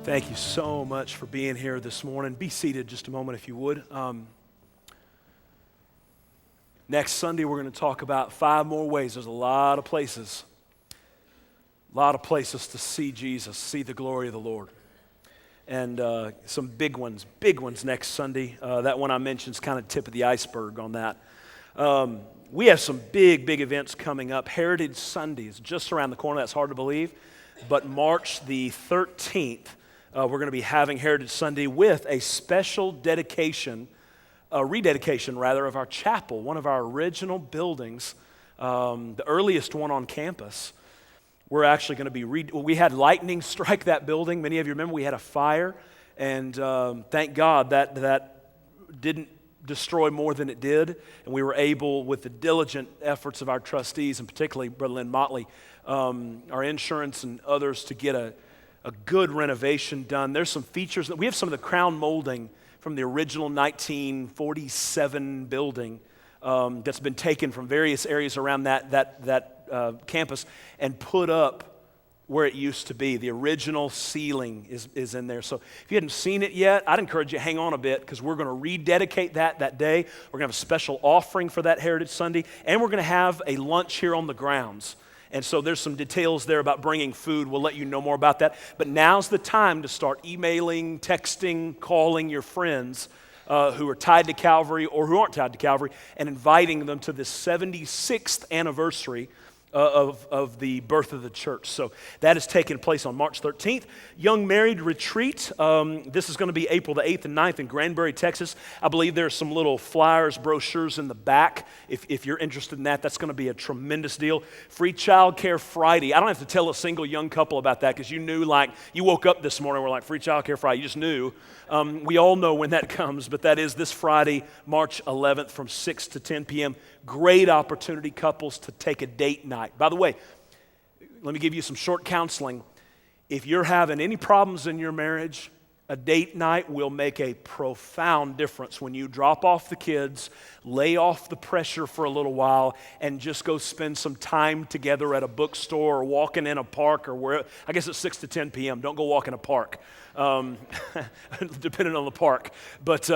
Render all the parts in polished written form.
Thank you so much for being here this morning. Be seated just a moment if you would. Next Sunday, we're going to talk about 5 more ways. There's a lot of places to see Jesus, see the glory of the Lord. And some big ones next Sunday. That one I mentioned is kind of tip of the iceberg on that. We have some big events coming up. Heritage Sunday is just around the corner. That's hard to believe. But March the 13th, we're going to be having Heritage Sunday with a special rededication of our chapel, one of our original buildings, the earliest one on campus. We're actually going to be, we had lightning strike that building. Many of you remember we had a fire, and thank God that didn't destroy more than it did, and we were able, with the diligent efforts of our trustees, and particularly Brother Lynn Motley, our insurance and others, to get a good renovation done. There's some features. We have some of the crown molding from the original 1947 building that's been taken from various areas around that campus and put up where it used to be. The original ceiling is in there. So if you hadn't seen it yet, I'd encourage you to hang on a bit, because we're going to rededicate that day. We're going to have a special offering for that Heritage Sunday, and we're going to have a lunch here on the grounds. And so there's some details there about bringing food. We'll let you know more about that. But now's the time to start emailing, texting, calling your friends who are tied to Calvary or who aren't tied to Calvary, and inviting them to this 76th anniversary of the birth of the church. So that is taking place on March 13th. Young Married Retreat. This is going to be April the 8th and 9th in Granbury, Texas. I believe there's some little flyers, brochures in the back. If you're interested in that, that's going to be a tremendous deal. Free Childcare Friday. I don't have to tell a single young couple about that, because you knew, like, you woke up this morning, we're like, Free Childcare Friday. You just knew. We all know when that comes, but that is this Friday, March 11th from 6 to 10 p.m. Great opportunity, couples, to take a date night. By the way, let me give you some short counseling. If you're having any problems in your marriage, a date night will make a profound difference when you drop off the kids, lay off the pressure for a little while, and just go spend some time together at a bookstore or walking in a park or where. I guess it's 6 to 10 p.m. Don't go walk in a park, depending on the park. But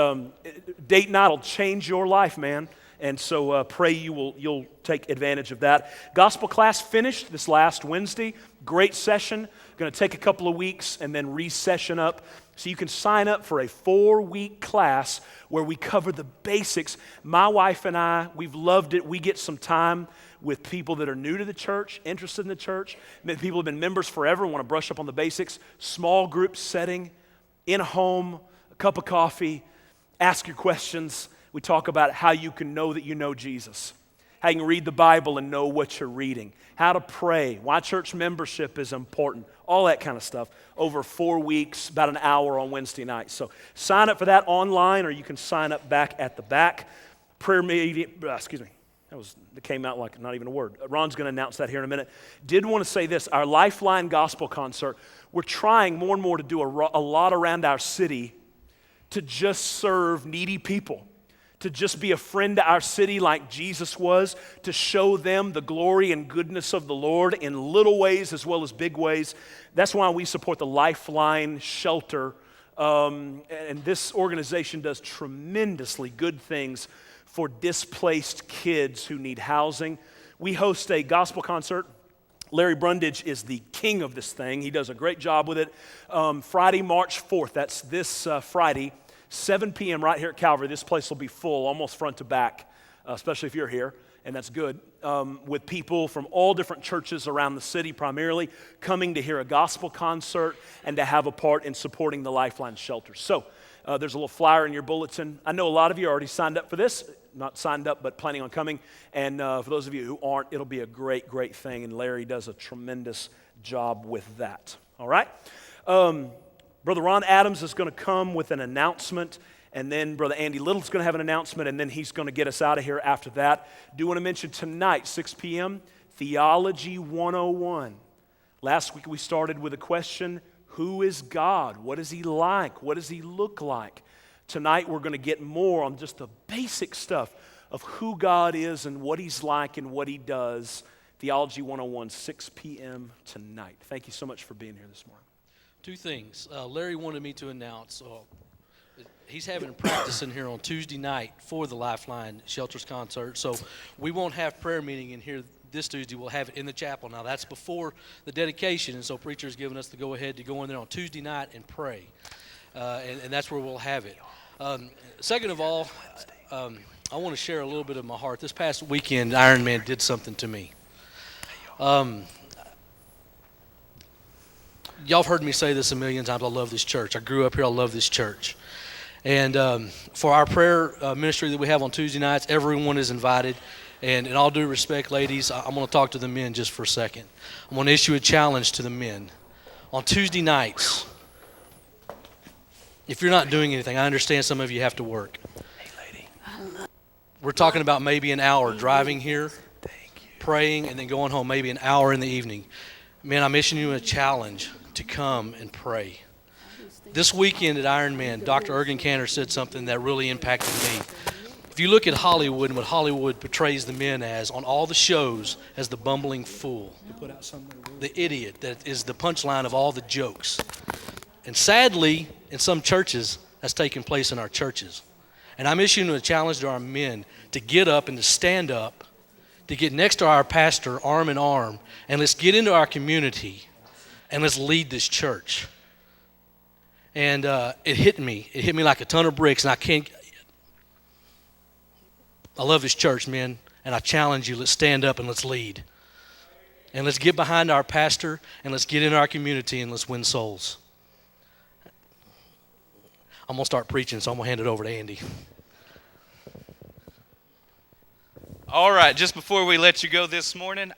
date night will change your life, man. And so pray you'll take advantage of that. Gospel class finished this last Wednesday. Great session. Going to take a couple of weeks and then re-session up. So you can sign up for a 4-week class where we cover the basics. My wife and I, we've loved it. We get some time with people that are new to the church, interested in the church. People who have been members forever and want to brush up on the basics. Small group setting, in a home, a cup of coffee, ask your questions. We talk about how you can know that you know Jesus, how you can read the Bible and know what you're reading, how to pray, why church membership is important, all that kind of stuff over 4 weeks, about an hour on Wednesday night. So sign up for that online, or you can sign up back at the back. Prayer meeting, that came out like not even a word. Ron's going to announce that here in a minute. Did want to say this, our Lifeline Gospel Concert, we're trying more and more to do a lot around our city to just serve needy people, to just be a friend to our city like Jesus was, to show them the glory and goodness of the Lord in little ways as well as big ways. That's why we support the Lifeline Shelter, and this organization does tremendously good things for displaced kids who need housing. We host a gospel concert. Larry Brundage is the king of this thing. He does a great job with it. Friday, March 4th, that's this Friday, 7 p.m. right here at Calvary. This place will be full, almost front to back, especially if you're here, and that's good, with people from all different churches around the city primarily coming to hear a gospel concert and to have a part in supporting the Lifeline Shelter. So there's a little flyer in your bulletin. I know a lot of you already signed up for this, not signed up, but planning on coming, and for those of you who aren't, it'll be a great thing, and Larry does a tremendous job with that. All right? Brother Ron Adams is going to come with an announcement, and then Brother Andy Little's going to have an announcement, and then he's going to get us out of here after that. Do want to mention tonight, 6 p.m., Theology 101. Last week we started with a question, who is God? What is He like? What does He look like? Tonight we're going to get more on just the basic stuff of who God is and what He's like and what He does. Theology 101, 6 p.m. tonight. Thank you so much for being here this morning. Two things. Larry wanted me to announce he's having practice in here on Tuesday night for the Lifeline Shelters concert. So we won't have prayer meeting in here this Tuesday. We'll have it in the chapel. Now, that's before the dedication, and so preacher's given us the go-ahead to go in there on Tuesday night and pray. And that's where we'll have it. Second of all, I want to share a little bit of my heart. This past weekend, Iron Man did something to me. Y'all have heard me say this a million times. I love this church. I grew up here. I love this church. And for our prayer ministry that we have on Tuesday nights, everyone is invited. And in all due respect, ladies, I'm going to talk to the men just for a second. I'm going to issue a challenge to the men. On Tuesday nights, if you're not doing anything, I understand some of you have to work. Hey, lady. We're talking about maybe an hour driving here, praying, and then going home, maybe an hour in the evening. Man, I'm issuing you a challenge to come and pray. This weekend at Ironman, Dr. Ergen Cantor said something that really impacted me. If you look at Hollywood and what Hollywood portrays the men as on all the shows as the bumbling fool, the idiot that is the punchline of all the jokes. And sadly, in some churches, that's taking place in our churches. And I'm issuing a challenge to our men to get up and to stand up, to get next to our pastor arm in arm, and let's get into our community and let's lead this church. And it hit me. It hit me like a ton of bricks, and I love this church, man, and I challenge you, let's stand up and let's lead. And let's get behind our pastor, and let's get in our community, and let's win souls. I'm going to start preaching, so I'm going to hand it over to Andy. All right, just before we let you go this morning,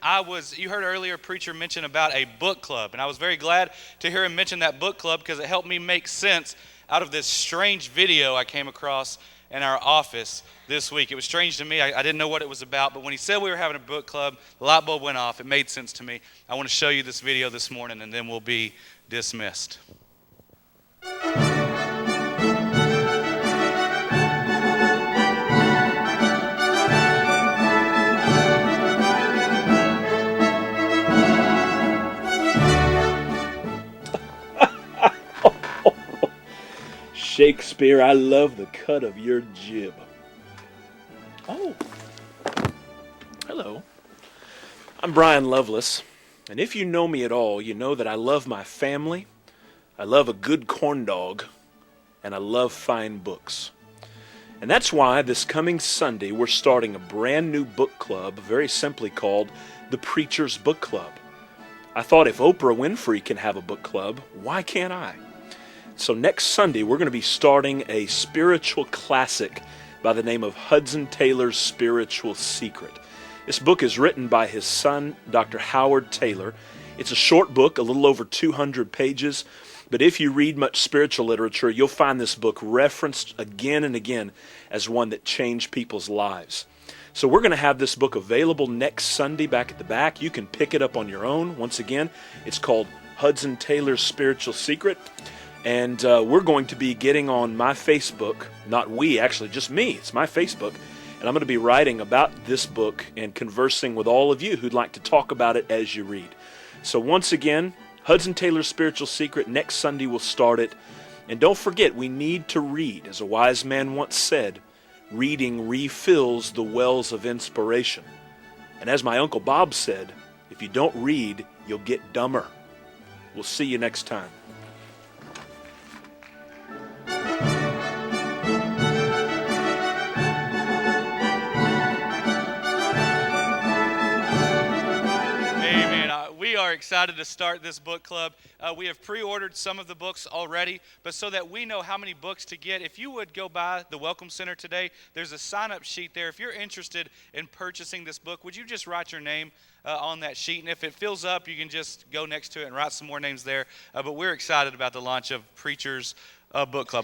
you heard earlier a preacher mention about a book club, and I was very glad to hear him mention that book club because it helped me make sense out of this strange video I came across in our office this week. It was strange to me. I didn't know what it was about, but when he said we were having a book club, the light bulb went off. It made sense to me. I want to show you this video this morning, and then we'll be dismissed. Shakespeare, I love the cut of your jib. Oh, hello. I'm Brian Lovelace, and if you know me at all, you know that I love my family, I love a good corn dog, and I love fine books. And that's why this coming Sunday we're starting a brand new book club, very simply called the Preacher's Book Club. I thought if Oprah Winfrey can have a book club, why can't I? So next Sunday, we're going to be starting a spiritual classic by the name of Hudson Taylor's Spiritual Secret. This book is written by his son, Dr. Howard Taylor. It's a short book, a little over 200 pages, but if you read much spiritual literature, you'll find this book referenced again and again as one that changed people's lives. So we're going to have this book available next Sunday back at the back. You can pick it up on your own. Once again, it's called Hudson Taylor's Spiritual Secret. And we're going to be getting on my Facebook, not we, actually, just me. It's my Facebook. And I'm going to be writing about this book and conversing with all of you who'd like to talk about it as you read. So once again, Hudson Taylor's Spiritual Secret, next Sunday we'll start it. And don't forget, we need to read. As a wise man once said, reading refills the wells of inspiration. And as my Uncle Bob said, if you don't read, you'll get dumber. We'll see you next time. We are excited to start this book club. We have pre-ordered some of the books already, but so that we know how many books to get, if you would go by the Welcome Center today, there's a sign-up sheet there. If you're interested in purchasing this book, would you just write your name on that sheet? And if it fills up, you can just go next to it and write some more names there. But we're excited about the launch of Preacher's Book Club.